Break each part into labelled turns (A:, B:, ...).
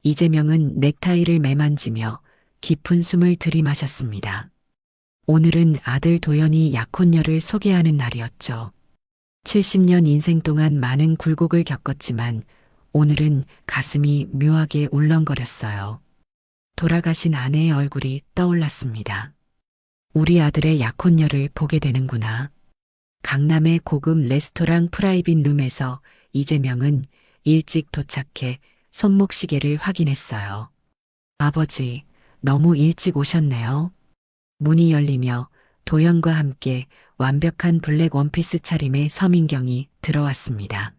A: 이재명은 넥타이를 매만지며 깊은 숨을 들이마셨습니다. 오늘은 아들 도연이 약혼녀를 소개하는 날이었죠. 70년 인생 동안 많은 굴곡을 겪었지만 오늘은 가슴이 묘하게 울렁거렸어요. 돌아가신 아내의 얼굴이 떠올랐습니다. 우리 아들의 약혼녀를 보게 되는구나. 강남의 고급 레스토랑 프라이빗 룸에서 이재명은 일찍 도착해 손목시계를 확인했어요. 아버지, 너무 일찍 오셨네요. 문이 열리며 도연과 함께 완벽한 블랙 원피스 차림의 서민경이 들어왔습니다.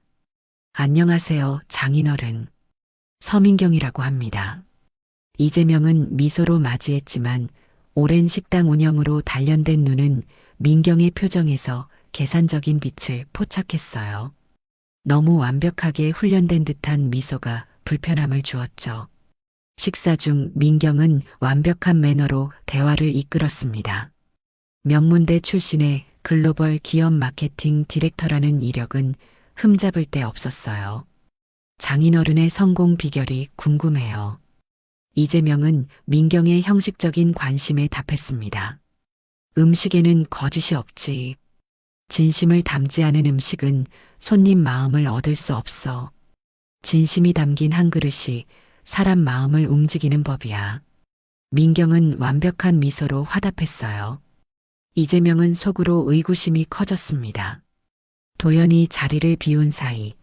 A: 안녕하세요, 장인어른. 서민경이라고 합니다. 이재명은 미소로 맞이했지만 오랜 식당 운영으로 단련된 눈은 민경의 표정에서 계산적인 빛을 포착했어요. 너무 완벽하게 훈련된 듯한 미소가 불편함을 주었죠. 식사 중 민경은 완벽한 매너로 대화를 이끌었습니다. 명문대 출신의 글로벌 기업 마케팅 디렉터라는 이력은 흠잡을 데 없었어요. 장인어른의 성공 비결이 궁금해요. 이재명은 민경의 형식적인 관심에 답했습니다. 음식에는 거짓이 없지. 진심을 담지 않은 음식은 손님 마음을 얻을 수 없어. 진심이 담긴 한 그릇이 사람 마음을 움직이는 법이야. 민경은 완벽한 미소로 화답했어요. 이재명은 속으로 의구심이 커졌습니다. 도연이 자리를 비운 사이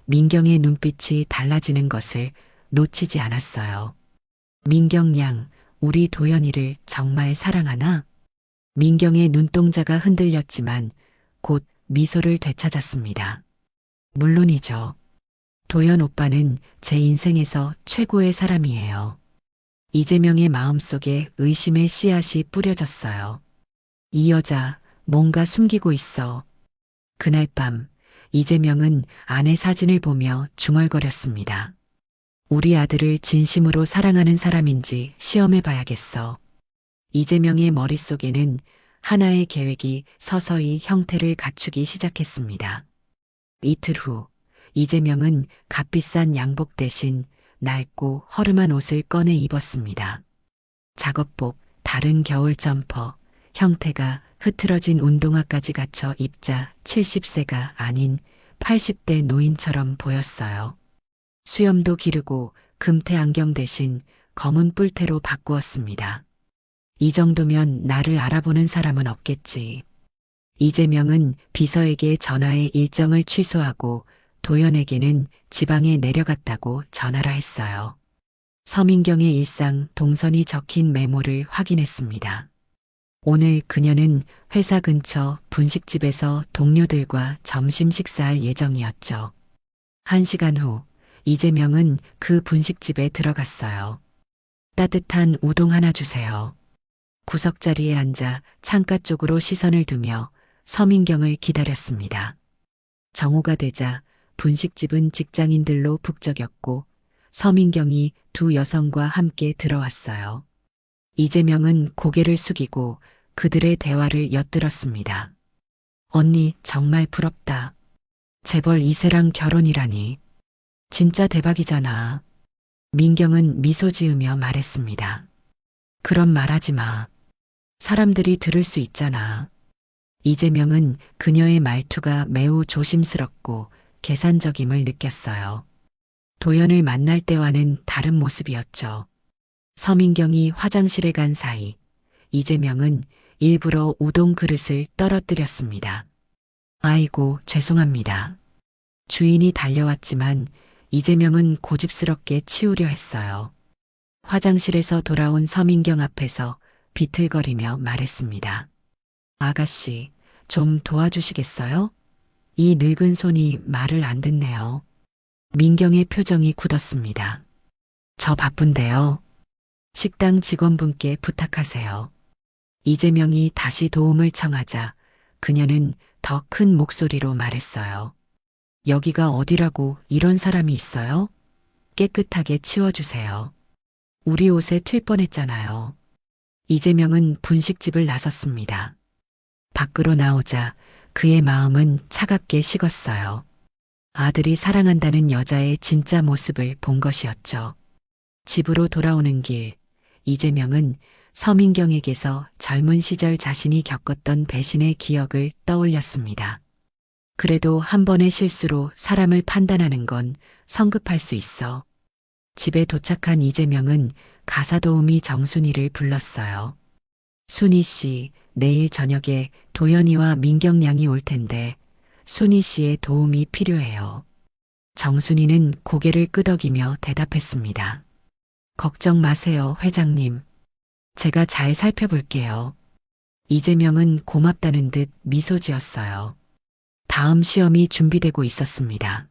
A: 민경의 눈빛이 달라지는 것을 놓치지 않았어요. 민경 양, 우리 도연이를 정말 사랑하나? 민경의 눈동자가 흔들렸지만 곧 미소를 되찾았습니다. 물론이죠. 도연 오빠는 제 인생에서 최고의 사람이에요. 이재명의 마음속에 의심의 씨앗이 뿌려졌어요. 이 여자 뭔가 숨기고 있어. 그날 밤 이재명은 아내 사진을 보며 중얼거렸습니다. 우리 아들을 진심으로 사랑하는 사람인지 시험해 봐야겠어. 이재명의 머릿속에는 하나의 계획이 서서히 형태를 갖추기 시작했습니다. 이틀 후 이재명은 값비싼 양복 대신 낡고 허름한 옷을 꺼내 입었습니다. 작업복, 다른 겨울 점퍼, 형태가 흐트러진 운동화까지 갖춰 입자 70세가 아닌 80대 노인처럼 보였어요. 수염도 기르고 금태 안경 대신 검은 뿔테로 바꾸었습니다. 이 정도면 나를 알아보는 사람은 없겠지. 이재명은 비서에게 전화해 일정을 취소하고 도연에게는 지방에 내려갔다고 전화라 했어요. 서민경의 일상 동선이 적힌 메모를 확인했습니다. 오늘 그녀는 회사 근처 분식집에서 동료들과 점심 식사할 예정이었죠. 1시간 후 이재명은 그 분식집에 들어갔어요. 따뜻한 우동 하나 주세요. 구석자리에 앉아 창가 쪽으로 시선을 두며 서민경을 기다렸습니다. 정오가 되자 분식집은 직장인들로 북적였고 서민경이 두 여성과 함께 들어왔어요. 이재명은 고개를 숙이고 그들의 대화를 엿들었습니다. 언니 정말 부럽다. 재벌 2세랑 결혼이라니. 진짜 대박이잖아. 민경은 미소 지으며 말했습니다. 그런 말하지 마. 사람들이 들을 수 있잖아. 이재명은 그녀의 말투가 매우 조심스럽고 계산적임을 느꼈어요. 도연을 만날 때와는 다른 모습이었죠. 서민경이 화장실에 간 사이 이재명은 일부러 우동 그릇을 떨어뜨렸습니다. 아이고, 죄송합니다. 주인이 달려왔지만 이재명은 고집스럽게 치우려 했어요. 화장실에서 돌아온 서민경 앞에서 비틀거리며 말했습니다. 아가씨, 좀 도와주시겠어요? 이 늙은 손이 말을 안 듣네요. 민경의 표정이 굳었습니다. 저 바쁜데요. 식당 직원분께 부탁하세요. 이재명이 다시 도움을 청하자 그녀는 더 큰 목소리로 말했어요. 여기가 어디라고 이런 사람이 있어요? 깨끗하게 치워주세요. 우리 옷에 틀 뻔했잖아요. 이재명은 분식집을 나섰습니다. 밖으로 나오자 그의 마음은 차갑게 식었어요. 아들이 사랑한다는 여자의 진짜 모습을 본 것이었죠. 집으로 돌아오는 길, 이재명은 서민경에게서 젊은 시절 자신이 겪었던 배신의 기억을 떠올렸습니다. 그래도 한 번의 실수로 사람을 판단하는 건 성급할 수 있어. 집에 도착한 이재명은 가사도우미 정순이를 불렀어요. 순이 씨, 내일 저녁에 도연이와 민경 양이 올 텐데 순이 씨의 도움이 필요해요. 정순이는 고개를 끄덕이며 대답했습니다. 걱정 마세요, 회장님. 제가 잘 살펴볼게요. 이재명은 고맙다는 듯 미소 지었어요. 다음 시험이 준비되고 있었습니다.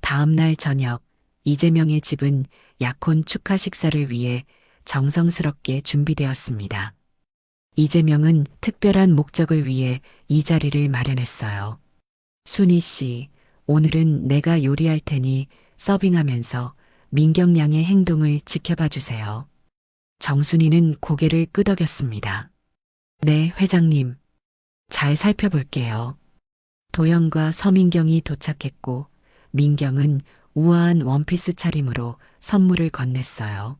A: 다음 날 저녁, 이재명의 집은 약혼 축하 식사를 위해 정성스럽게 준비되었습니다. 이재명은 특별한 목적을 위해 이 자리를 마련했어요. 순희 씨, 오늘은 내가 요리할 테니 서빙하면서 민경 양의 행동을 지켜봐 주세요. 정순이는 고개를 끄덕였습니다. 네, 회장님. 잘 살펴볼게요. 도영과 서민경이 도착했고 민경은 우아한 원피스 차림으로 선물을 건넸어요.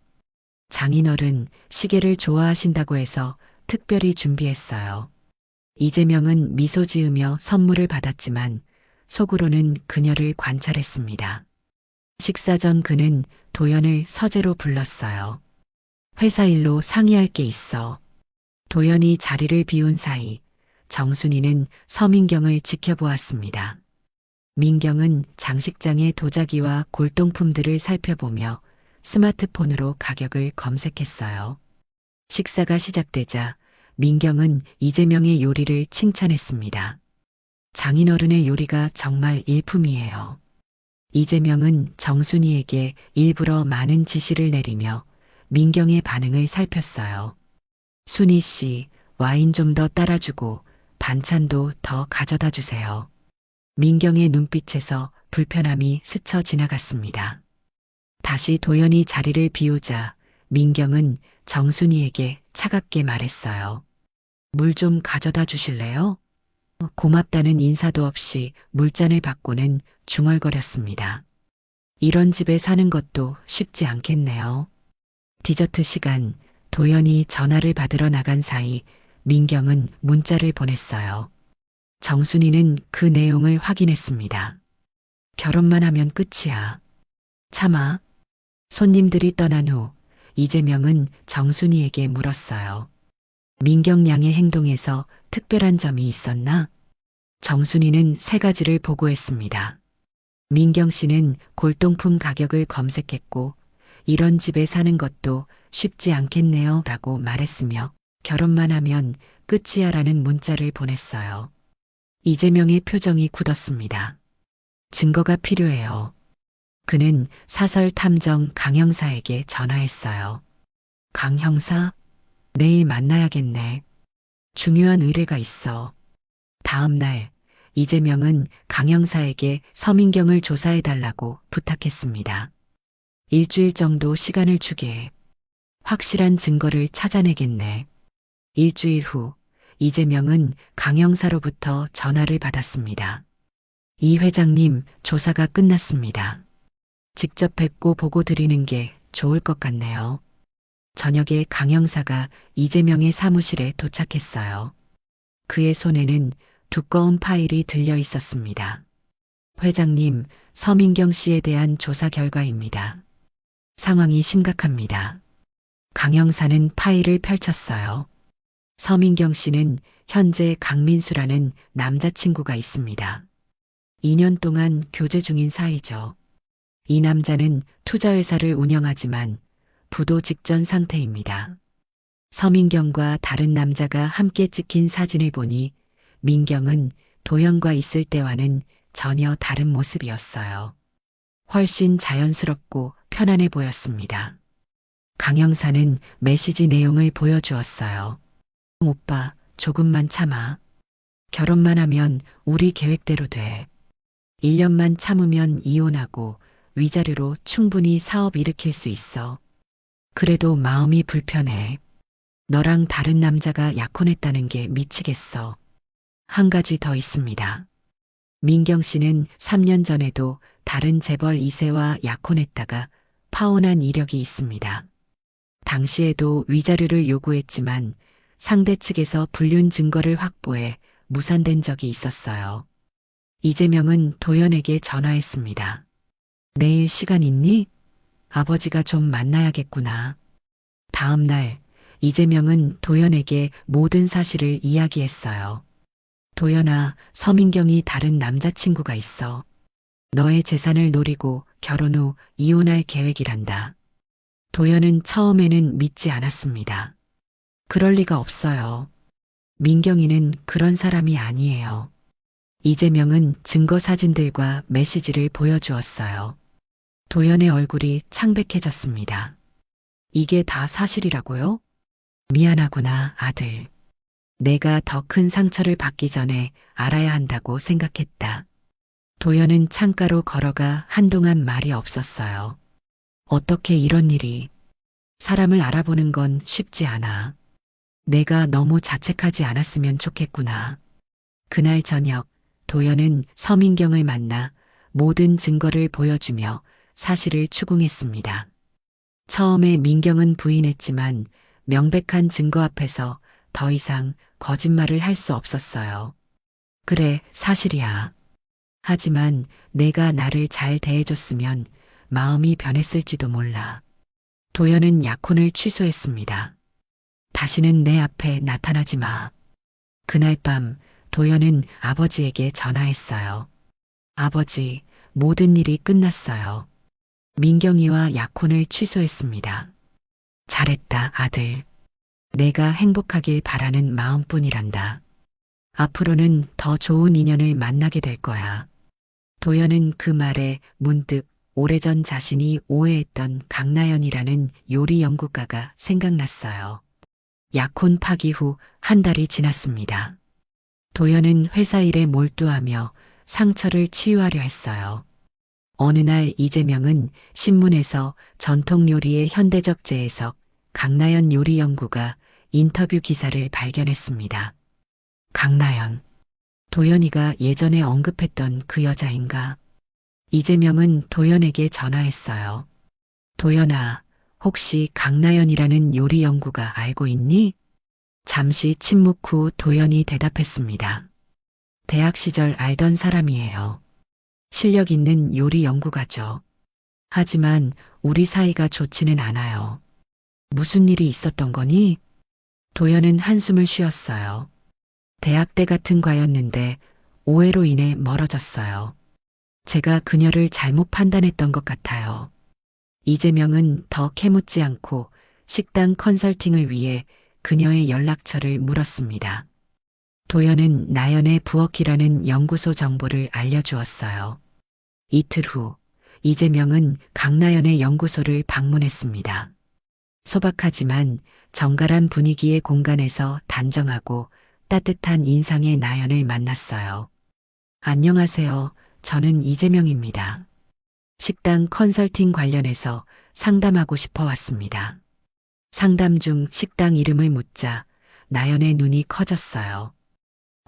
A: 장인어른 시계를 좋아하신다고 해서 특별히 준비했어요. 이재명은 미소 지으며 선물을 받았지만 속으로는 그녀를 관찰했습니다. 식사 전 그는 도연을 서재로 불렀어요. 회사 일로 상의할 게 있어. 도연이 자리를 비운 사이 정순이는 서민경을 지켜보았습니다. 민경은 장식장의 도자기와 골동품들을 살펴보며 스마트폰으로 가격을 검색했어요. 식사가 시작되자 민경은 이재명의 요리를 칭찬했습니다. 장인어른의 요리가 정말 일품이에요. 이재명은 정순이에게 일부러 많은 지시를 내리며 민경의 반응을 살폈어요. 순희 씨, 와인 좀 더 따라주고 반찬도 더 가져다 주세요. 민경의 눈빛에서 불편함이 스쳐 지나갔습니다. 다시 도연이 자리를 비우자 민경은 정순이에게 차갑게 말했어요. 물 좀 가져다 주실래요? 고맙다는 인사도 없이 물잔을 받고는 중얼거렸습니다. 이런 집에 사는 것도 쉽지 않겠네요. 디저트 시간, 도연이 전화를 받으러 나간 사이 민경은 문자를 보냈어요. 정순이는 그 내용을 확인했습니다. 결혼만 하면 끝이야. 참아. 손님들이 떠난 후 이재명은 정순이에게 물었어요. 민경 양의 행동에서 특별한 점이 있었나? 정순이는 세 가지를 보고했습니다. 민경 씨는 골동품 가격을 검색했고 이런 집에 사는 것도 쉽지 않겠네요 라고 말했으며 결혼만 하면 끝이야 라는 문자를 보냈어요. 이재명의 표정이 굳었습니다. 증거가 필요해요. 그는 사설 탐정 강 형사에게 전화했어요. 강 형사? 내일 만나야겠네. 중요한 의뢰가 있어. 다음 날 이재명은 강 형사에게 서민경을 조사해달라고 부탁했습니다. 일주일 정도 시간을 주게. 확실한 증거를 찾아내겠네. 일주일 후 이재명은 강 형사로부터 전화를 받았습니다. 이 회장님, 조사가 끝났습니다. 직접 뵙고 보고 드리는 게 좋을 것 같네요. 저녁에 강 형사가 이재명의 사무실에 도착했어요. 그의 손에는 두꺼운 파일이 들려 있었습니다. 회장님, 서민경 씨에 대한 조사 결과입니다. 상황이 심각합니다. 강 형사는 파일을 펼쳤어요. 서민경 씨는 현재 강민수라는 남자친구가 있습니다. 2년 동안 교제 중인 사이죠. 이 남자는 투자회사를 운영하지만 부도 직전 상태입니다. 서민경과 다른 남자가 함께 찍힌 사진을 보니 민경은 도영과 있을 때와는 전혀 다른 모습이었어요. 훨씬 자연스럽고 편안해 보였습니다. 강 형사는 메시지 내용을 보여주었어요. 오빠, 조금만 참아. 결혼만 하면 우리 계획대로 돼. 1년만 참으면 이혼하고 위자료로 충분히 사업 일으킬 수 있어. 그래도 마음이 불편해. 너랑 다른 남자가 약혼했다는 게 미치겠어. 한 가지 더 있습니다. 민경 씨는 3년 전에도 다른 재벌 2세와 약혼했다가 파혼한 이력이 있습니다. 당시에도 위자료를 요구했지만 상대 측에서 불륜 증거를 확보해 무산된 적이 있었어요. 이재명은 도연에게 전화했습니다. 내일 시간 있니? 아버지가 좀 만나야겠구나. 다음 날 이재명은 도연에게 모든 사실을 이야기했어요. 도연아, 서민경이 다른 남자친구가 있어. 너의 재산을 노리고 결혼 후 이혼할 계획이란다. 도연은 처음에는 믿지 않았습니다. 그럴 리가 없어요. 민경이는 그런 사람이 아니에요. 이재명은 증거 사진들과 메시지를 보여주었어요. 도연의 얼굴이 창백해졌습니다. 이게 다 사실이라고요? 미안하구나, 아들. 내가 더 큰 상처를 받기 전에 알아야 한다고 생각했다. 도연은 창가로 걸어가 한동안 말이 없었어요. 어떻게 이런 일이. 사람을 알아보는 건 쉽지 않아. 내가 너무 자책하지 않았으면 좋겠구나. 그날 저녁 도연은 서민경을 만나 모든 증거를 보여주며 사실을 추궁했습니다. 처음에 민경은 부인했지만 명백한 증거 앞에서 더 이상 거짓말을 할 수 없었어요. 그래, 사실이야. 하지만 내가 나를 잘 대해줬으면 마음이 변했을지도 몰라. 도연은 약혼을 취소했습니다. 다시는 내 앞에 나타나지 마. 그날 밤 도연은 아버지에게 전화했어요. 아버지, 모든 일이 끝났어요. 민경이와 약혼을 취소했습니다. 잘했다, 아들. 내가 행복하길 바라는 마음뿐이란다. 앞으로는 더 좋은 인연을 만나게 될 거야. 도연은 그 말에 문득 오래전 자신이 오해했던 강나연이라는 요리 연구가가 생각났어요. 약혼 파기 후 한 달이 지났습니다. 도연은 회사 일에 몰두하며 상처를 치유하려 했어요. 어느 날 이재명은 신문에서 전통 요리의 현대적 재해석 강나연 요리 연구가 인터뷰 기사를 발견했습니다. 강나연. 도연이가 예전에 언급했던 그 여자인가? 이재명은 도연에게 전화했어요. 도연아, 혹시 강나연이라는 요리 연구가 알고 있니? 잠시 침묵 후 도연이 대답했습니다. 대학 시절 알던 사람이에요. 실력 있는 요리 연구가죠. 하지만 우리 사이가 좋지는 않아요. 무슨 일이 있었던 거니? 도연은 한숨을 쉬었어요. 대학 때 같은 과였는데 오해로 인해 멀어졌어요. 제가 그녀를 잘못 판단했던 것 같아요. 이재명은 더 캐묻지 않고 식당 컨설팅을 위해 그녀의 연락처를 물었습니다. 도연은 나연의 부엌이라는 연구소 정보를 알려주었어요. 이틀 후 이재명은 강나연의 연구소를 방문했습니다. 소박하지만 정갈한 분위기의 공간에서 단정하고 따뜻한 인상의 나연을 만났어요. 안녕하세요. 저는 이재명입니다. 식당 컨설팅 관련해서 상담하고 싶어 왔습니다. 상담 중 식당 이름을 묻자 나연의 눈이 커졌어요.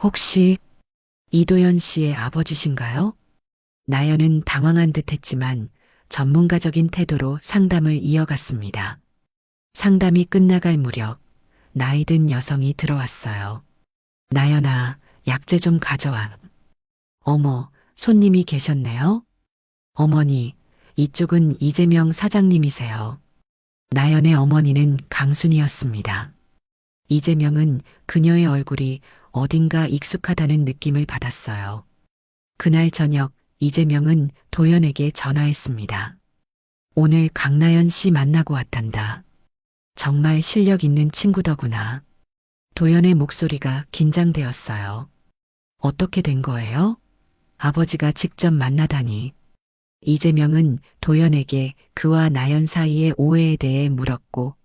A: 혹시 이도연 씨의 아버지신가요? 나연은 당황한 듯 했지만 전문가적인 태도로 상담을 이어갔습니다. 상담이 끝나갈 무렵 나이든 여성이 들어왔어요. 나연아, 약재 좀 가져와. 어머, 손님이 계셨네요? 어머니, 이쪽은 이재명 사장님이세요. 나연의 어머니는 강순이었습니다. 이재명은 그녀의 얼굴이 어딘가 익숙하다는 느낌을 받았어요. 그날 저녁 이재명은 도연에게 전화했습니다. 오늘 강나연 씨 만나고 왔단다. 정말 실력 있는 친구더구나. 도연의 목소리가 긴장되었어요. 어떻게 된 거예요? 아버지가 직접 만나다니. 이재명은 도연에게 그와 나연 사이의 오해에 대해 물었고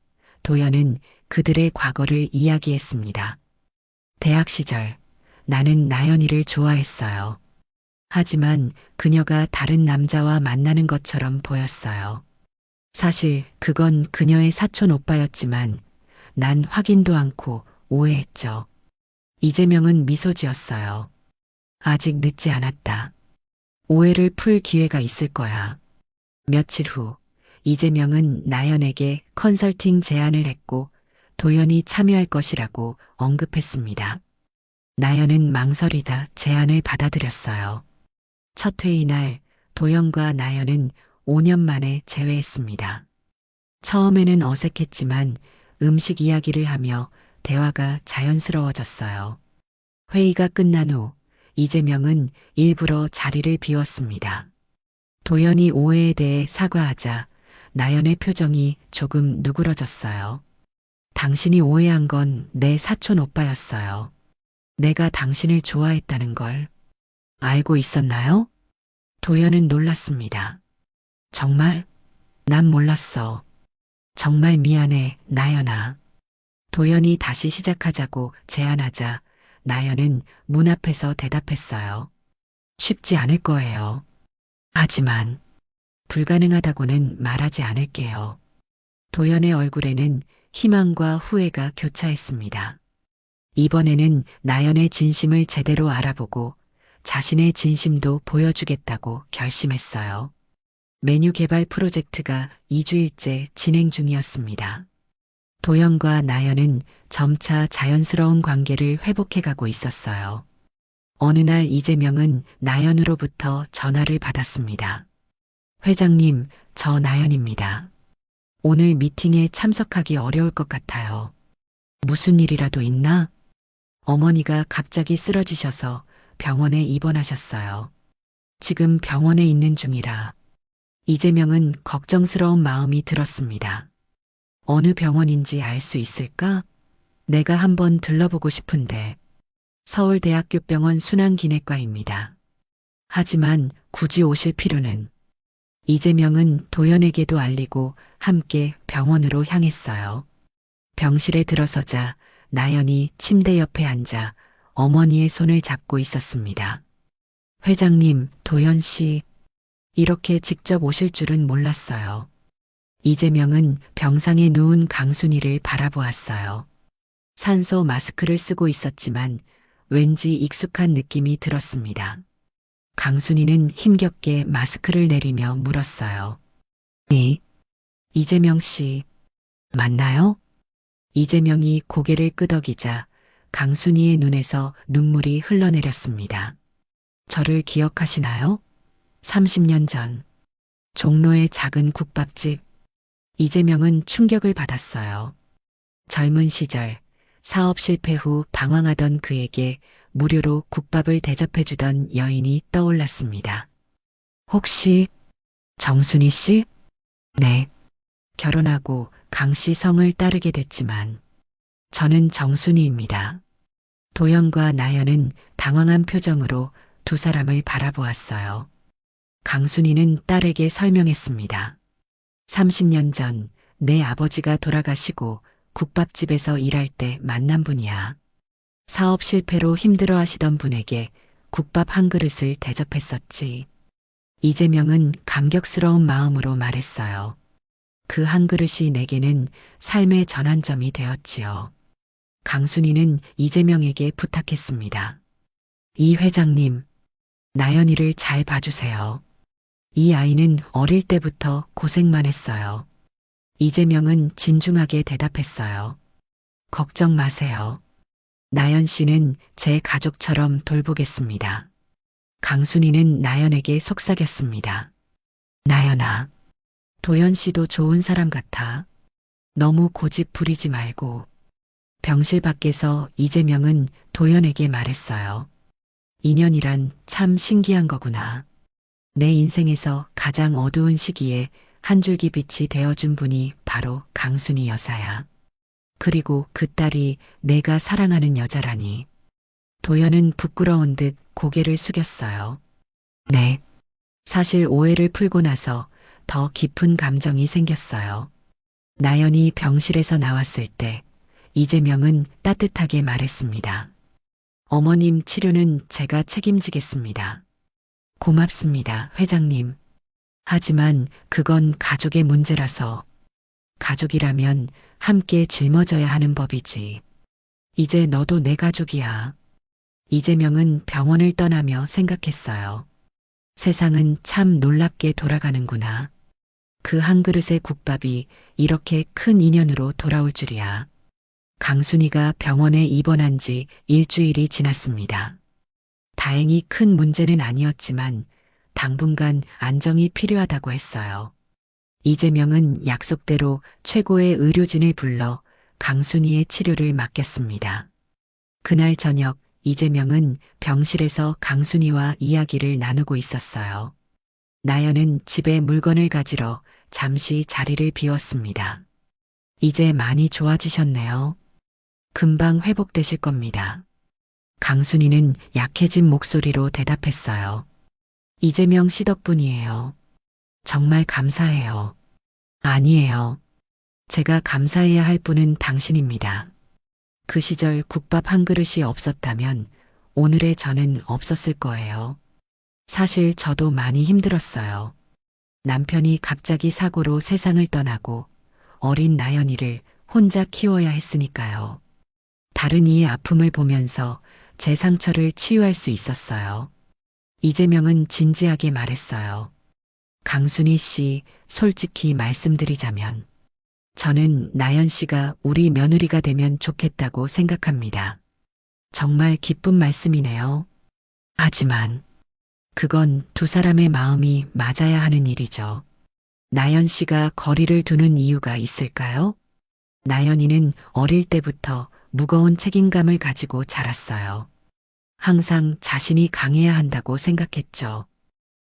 A: 도연은 그들의 과거를 이야기했습니다. 대학 시절 나는 나연이를 좋아했어요. 하지만 그녀가 다른 남자와 만나는 것처럼 보였어요. 사실 그건 그녀의 사촌 오빠였지만 난 확인도 않고 오해했죠. 이재명은 미소 지었어요. 아직 늦지 않았다. 오해를 풀 기회가 있을 거야. 며칠 후 이재명은 나연에게 컨설팅 제안을 했고 도연이 참여할 것이라고 언급했습니다. 나연은 망설이다 제안을 받아들였어요. 첫 회의 날 도연과 나연은 5년 만에 재회했습니다. 처음에는 어색했지만 음식 이야기를 하며 대화가 자연스러워졌어요. 회의가 끝난 후 이재명은 일부러 자리를 비웠습니다. 도연이 오해에 대해 사과하자 나연의 표정이 조금 누그러졌어요. 당신이 오해한 건 내 사촌 오빠였어요. 내가 당신을 좋아했다는 걸 알고 있었나요? 도연은 놀랐습니다. 정말? 난 몰랐어. 정말 미안해, 나연아. 도연이 다시 시작하자고 제안하자 나연은 문 앞에서 대답했어요. 쉽지 않을 거예요. 하지만 불가능하다고는 말하지 않을게요. 도연의 얼굴에는 희망과 후회가 교차했습니다. 이번에는 나연의 진심을 제대로 알아보고 자신의 진심도 보여주겠다고 결심했어요. 메뉴 개발 프로젝트가 2주일째 진행 중이었습니다. 도연과 나연은 점차 자연스러운 관계를 회복해가고 있었어요. 어느 날 이재명은 나연으로부터 전화를 받았습니다. 회장님, 저 나연입니다. 오늘 미팅에 참석하기 어려울 것 같아요. 무슨 일이라도 있나? 어머니가 갑자기 쓰러지셔서 병원에 입원하셨어요. 지금 병원에 있는 중이라. 이재명은 걱정스러운 마음이 들었습니다. 어느 병원인지 알 수 있을까? 내가 한번 들러보고 싶은데. 서울대학교병원 순환기내과입니다. 하지만 굳이 오실 필요는. 이재명은 도연에게도 알리고 함께 병원으로 향했어요. 병실에 들어서자 나연이 침대 옆에 앉아 어머니의 손을 잡고 있었습니다. 회장님, 도연 씨, 이렇게 직접 오실 줄은 몰랐어요. 이재명은 병상에 누운 강순이를 바라보았어요. 산소 마스크를 쓰고 있었지만 왠지 익숙한 느낌이 들었습니다. 강순이는 힘겹게 마스크를 내리며 물었어요. 네, 이재명 씨, 맞나요? 이재명이 고개를 끄덕이자 강순이의 눈에서 눈물이 흘러내렸습니다. 저를 기억하시나요? 30년 전, 종로의 작은 국밥집. 이재명은 충격을 받았어요. 젊은 시절, 사업 실패 후 방황하던 그에게 무료로 국밥을 대접해주던 여인이 떠올랐습니다. 혹시 정순이 씨? 네. 결혼하고 강 씨 성을 따르게 됐지만 저는 정순이입니다. 도연과 나연은 당황한 표정으로 두 사람을 바라보았어요. 강순이는 딸에게 설명했습니다. 30년 전 내 아버지가 돌아가시고 국밥집에서 일할 때 만난 분이야. 사업 실패로 힘들어 하시던 분에게 국밥 한 그릇을 대접했었지. 이재명은 감격스러운 마음으로 말했어요. 그 한 그릇이 내게는 삶의 전환점이 되었지요. 강순이는 이재명에게 부탁했습니다. 이 회장님, 나연이를 잘 봐주세요. 이 아이는 어릴 때부터 고생만 했어요. 이재명은 진중하게 대답했어요. 걱정 마세요. 나연 씨는 제 가족처럼 돌보겠습니다. 강순이는 나연에게 속삭였습니다. 나연아, 도연 씨도 좋은 사람 같아. 너무 고집 부리지 말고. 병실 밖에서 이재명은 도연에게 말했어요. 인연이란 참 신기한 거구나. 내 인생에서 가장 어두운 시기에 한 줄기 빛이 되어준 분이 바로 강순이 여사야. 그리고 그 딸이 내가 사랑하는 여자라니. 도연은 부끄러운 듯 고개를 숙였어요. 네. 사실 오해를 풀고 나서 더 깊은 감정이 생겼어요. 나연이 병실에서 나왔을 때 이재명은 따뜻하게 말했습니다. 어머님 치료는 제가 책임지겠습니다. 고맙습니다, 회장님. 하지만 그건 가족의 문제라서. 가족이라면 함께 짊어져야 하는 법이지. 이제 너도 내 가족이야. 이재명은 병원을 떠나며 생각했어요. 세상은 참 놀랍게 돌아가는구나. 그 한 그릇의 국밥이 이렇게 큰 인연으로 돌아올 줄이야. 강순이가 병원에 입원한 지 일주일이 지났습니다. 다행히 큰 문제는 아니었지만 당분간 안정이 필요하다고 했어요. 이재명은 약속대로 최고의 의료진을 불러 강순이의 치료를 맡겼습니다. 그날 저녁 이재명은 병실에서 강순이와 이야기를 나누고 있었어요. 나연은 집에 물건을 가지러 잠시 자리를 비웠습니다. 이제 많이 좋아지셨네요. 금방 회복되실 겁니다. 강순이는 약해진 목소리로 대답했어요. 이재명 씨 덕분이에요. 정말 감사해요. 아니에요. 제가 감사해야 할 분은 당신입니다. 그 시절 국밥 한 그릇이 없었다면 오늘의 저는 없었을 거예요. 사실 저도 많이 힘들었어요. 남편이 갑자기 사고로 세상을 떠나고 어린 나연이를 혼자 키워야 했으니까요. 다른 이의 아픔을 보면서 제 상처를 치유할 수 있었어요. 이재명은 진지하게 말했어요. 강순희 씨, 솔직히 말씀드리자면 저는 나연 씨가 우리 며느리가 되면 좋겠다고 생각합니다. 정말 기쁜 말씀이네요. 하지만 그건 두 사람의 마음이 맞아야 하는 일이죠. 나연 씨가 거리를 두는 이유가 있을까요? 나연이는 어릴 때부터 무거운 책임감을 가지고 자랐어요. 항상 자신이 강해야 한다고 생각했죠.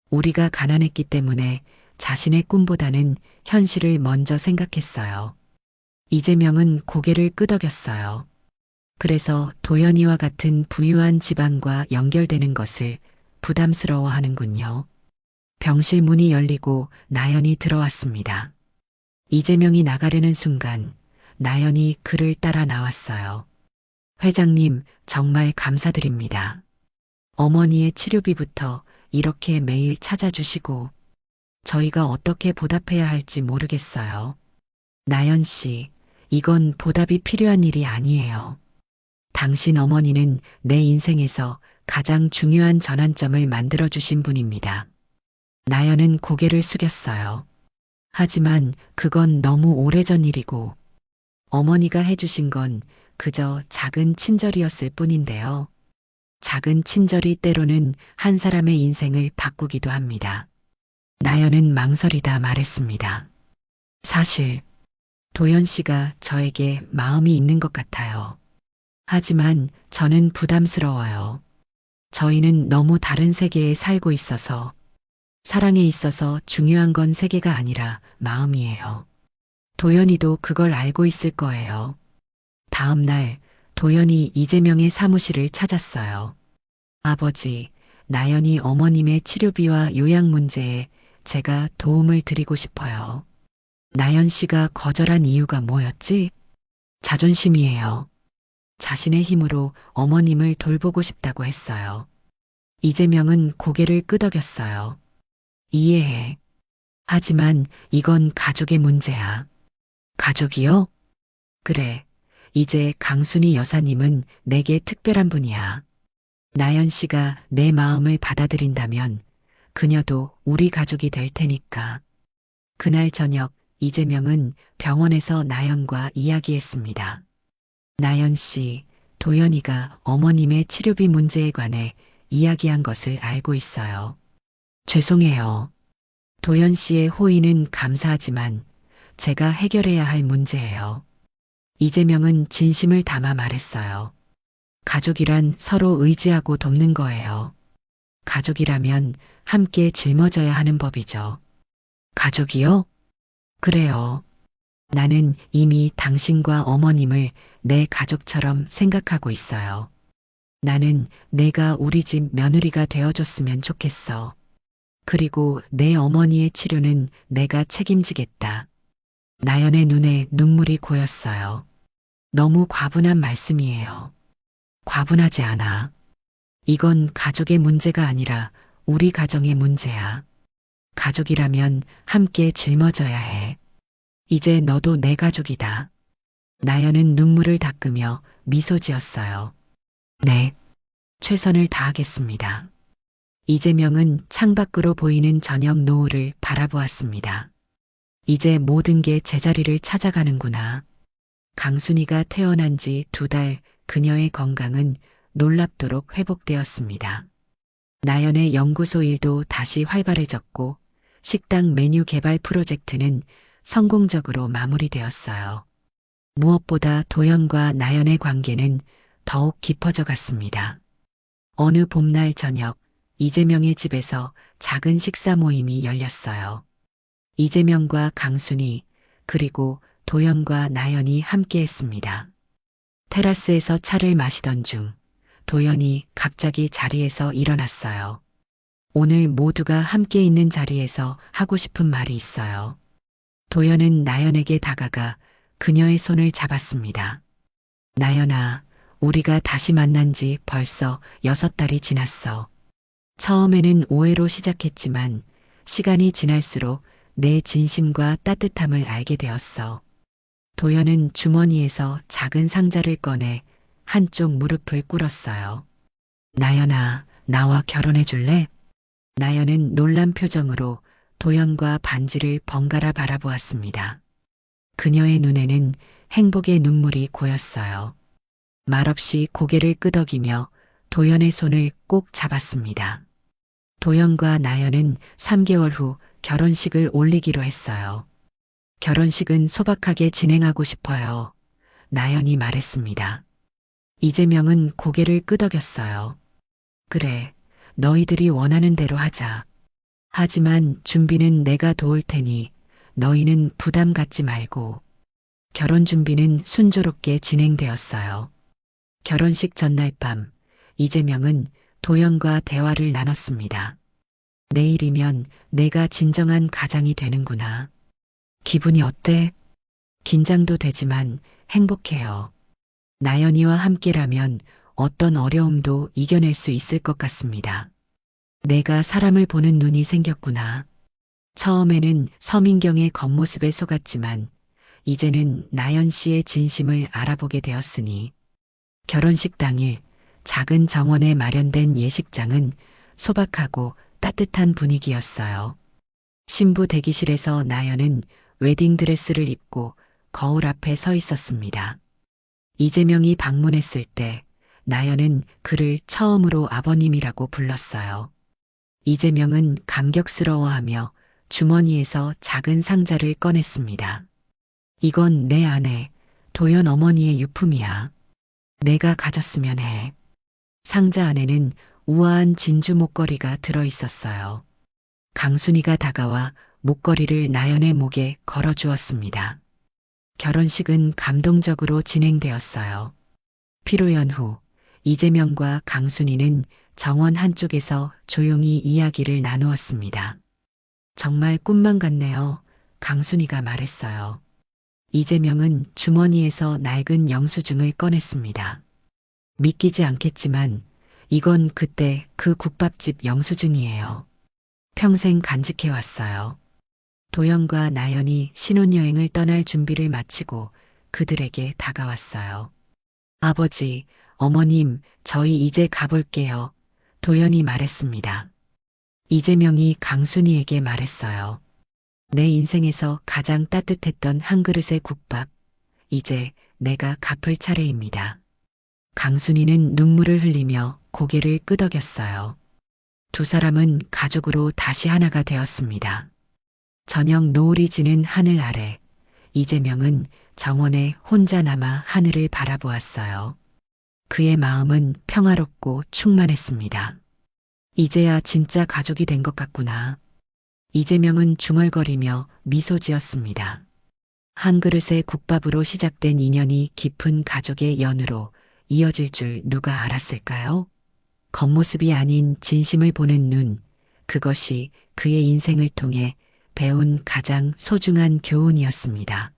A: 우리가 가난했기 때문에 자신의 꿈보다는 현실을 먼저 생각했어요. 이재명은 고개를 끄덕였어요. 그래서 도연이와 같은 부유한 집안과 연결되는 것을 부담스러워하는군요. 병실 문이 열리고 나연이 들어왔습니다. 이재명이 나가려는 순간 나연이 그를 따라 나왔어요. 회장님, 정말 감사드립니다. 어머니의 치료비부터 이렇게 매일 찾아주시고 저희가 어떻게 보답해야 할지 모르겠어요. 나연 씨, 이건 보답이 필요한 일이 아니에요. 당신 어머니는 내 인생에서 가장 중요한 전환점을 만들어주신 분입니다. 나연은 고개를 숙였어요. 하지만 그건 너무 오래전 일이고 어머니가 해주신 건 그저 작은 친절이었을 뿐인데요. 작은 친절이 때로는 한 사람의 인생을 바꾸기도 합니다. 나연은 망설이다 말했습니다. 사실 도연 씨가 저에게 마음이 있는 것 같아요. 하지만 저는 부담스러워요. 저희는 너무 다른 세계에 살고 있어서 사랑에 있어서 중요한 건 세계가 아니라 마음이에요. 도연이도 그걸 알고 있을 거예요. 다음 날 도연이 이재명의 사무실을 찾았어요. 아버지, 나연이 어머님의 치료비와 요양 문제에 제가 도움을 드리고 싶어요. 나연 씨가 거절한 이유가 뭐였지? 자존심이에요. 자신의 힘으로 어머님을 돌보고 싶다고 했어요. 이재명은 고개를 끄덕였어요. 이해해. 하지만 이건 가족의 문제야. 가족이요? 그래. 이제 강순희 여사님은 내게 특별한 분이야. 나연 씨가 내 마음을 받아들인다면 그녀도 우리 가족이 될 테니까. 그날 저녁 이재명은 병원에서 나연과 이야기했습니다. 나연 씨, 도연이가 어머님의 치료비 문제에 관해 이야기한 것을 알고 있어요. 죄송해요. 도연 씨의 호의는 감사하지만 제가 해결해야 할 문제예요. 이재명은 진심을 담아 말했어요. 가족이란 서로 의지하고 돕는 거예요. 가족이라면 함께 짊어져야 하는 법이죠. 가족이요? 그래요. 나는 이미 당신과 어머님을 내 가족처럼 생각하고 있어요. 나는 내가 우리 집 며느리가 되어줬으면 좋겠어. 그리고 내 어머니의 치료는 내가 책임지겠다. 나연의 눈에 눈물이 고였어요. 너무 과분한 말씀이에요. 과분하지 않아. 이건 가족의 문제가 아니라 우리 가정의 문제야. 가족이라면 함께 짊어져야 해. 이제 너도 내 가족이다. 나연은 눈물을 닦으며 미소 지었어요. 네, 최선을 다하겠습니다. 이재명은 창밖으로 보이는 저녁 노을을 바라보았습니다. 이제 모든 게 제자리를 찾아가는구나. 강순이가 태어난 지 2달, 그녀의 건강은 놀랍도록 회복되었습니다. 나연의 연구소 일도 다시 활발해졌고 식당 메뉴 개발 프로젝트는 성공적으로 마무리되었어요. 무엇보다 도연과 나연의 관계는 더욱 깊어져 갔습니다. 어느 봄날 저녁, 이재명의 집에서 작은 식사 모임이 열렸어요. 이재명과 강순이 그리고 도연과 나연이 함께 했습니다. 테라스에서 차를 마시던 중 도연이 갑자기 자리에서 일어났어요. 오늘 모두가 함께 있는 자리에서 하고 싶은 말이 있어요. 도연은 나연에게 다가가 그녀의 손을 잡았습니다. 나연아, 우리가 다시 만난 지 벌써 6달이 지났어. 처음에는 오해로 시작했지만 시간이 지날수록 내 진심과 따뜻함을 알게 되었어. 도연은 주머니에서 작은 상자를 꺼내 한쪽 무릎을 꿇었어요. 나연아, 나와 결혼해 줄래? 나연은 놀란 표정으로 도연과 반지를 번갈아 바라보았습니다. 그녀의 눈에는 행복의 눈물이 고였어요. 말없이 고개를 끄덕이며 도연의 손을 꼭 잡았습니다. 도연과 나연은 3개월 후 결혼식을 올리기로 했어요. 결혼식은 소박하게 진행하고 싶어요. 나연이 말했습니다. 이재명은 고개를 끄덕였어요. 그래, 너희들이 원하는 대로 하자. 하지만 준비는 내가 도울 테니 너희는 부담 갖지 말고. 결혼 준비는 순조롭게 진행되었어요. 결혼식 전날 밤, 이재명은 도연과 대화를 나눴습니다. 내일이면 내가 진정한 가장이 되는구나. 기분이 어때? 긴장도 되지만 행복해요. 나연이와 함께라면 어떤 어려움도 이겨낼 수 있을 것 같습니다. 내가 사람을 보는 눈이 생겼구나. 처음에는 서민경의 겉모습에 속았지만 이제는 나연 씨의 진심을 알아보게 되었으니 결혼식 당일 작은 정원에 마련된 예식장은 소박하고 따뜻한 분위기였어요. 신부 대기실에서 나연은 웨딩드레스를 입고 거울 앞에 서 있었습니다. 이재명이 방문했을 때 나연은 그를 처음으로 아버님이라고 불렀어요. 이재명은 감격스러워하며 주머니에서 작은 상자를 꺼냈습니다. 이건 내 아내, 도연 어머니의 유품이야. 내가 가졌으면 해. 상자 안에는 우아한 진주 목걸이가 들어 있었어요. 강순이가 다가와 목걸이를 나연의 목에 걸어주었습니다. 결혼식은 감동적으로 진행되었어요. 피로연 후 이재명과 강순이는 정원 한쪽에서 조용히 이야기를 나누었습니다. 정말 꿈만 같네요. 강순이가 말했어요. 이재명은 주머니에서 낡은 영수증을 꺼냈습니다. 믿기지 않겠지만 이건 그때 그 국밥집 영수증이에요. 평생 간직해왔어요. 도연과 나연이 신혼여행을 떠날 준비를 마치고 그들에게 다가왔어요. 아버지, 어머님, 저희 이제 가볼게요. 도연이 말했습니다. 이재명이 강순이에게 말했어요. 내 인생에서 가장 따뜻했던 한 그릇의 국밥, 이제 내가 갚을 차례입니다. 강순이는 눈물을 흘리며 고개를 끄덕였어요. 두 사람은 가족으로 다시 하나가 되었습니다. 저녁 노을이 지는 하늘 아래 이재명은 정원에 혼자 남아 하늘을 바라보았어요. 그의 마음은 평화롭고 충만했습니다. 이제야 진짜 가족이 된 것 같구나. 이재명은 중얼거리며 미소 지었습니다. 한 그릇의 국밥으로 시작된 인연이 깊은 가족의 연으로 이어질 줄 누가 알았을까요? 겉모습이 아닌 진심을 보는 눈, 그것이 그의 인생을 통해 배운 가장 소중한 교훈이었습니다.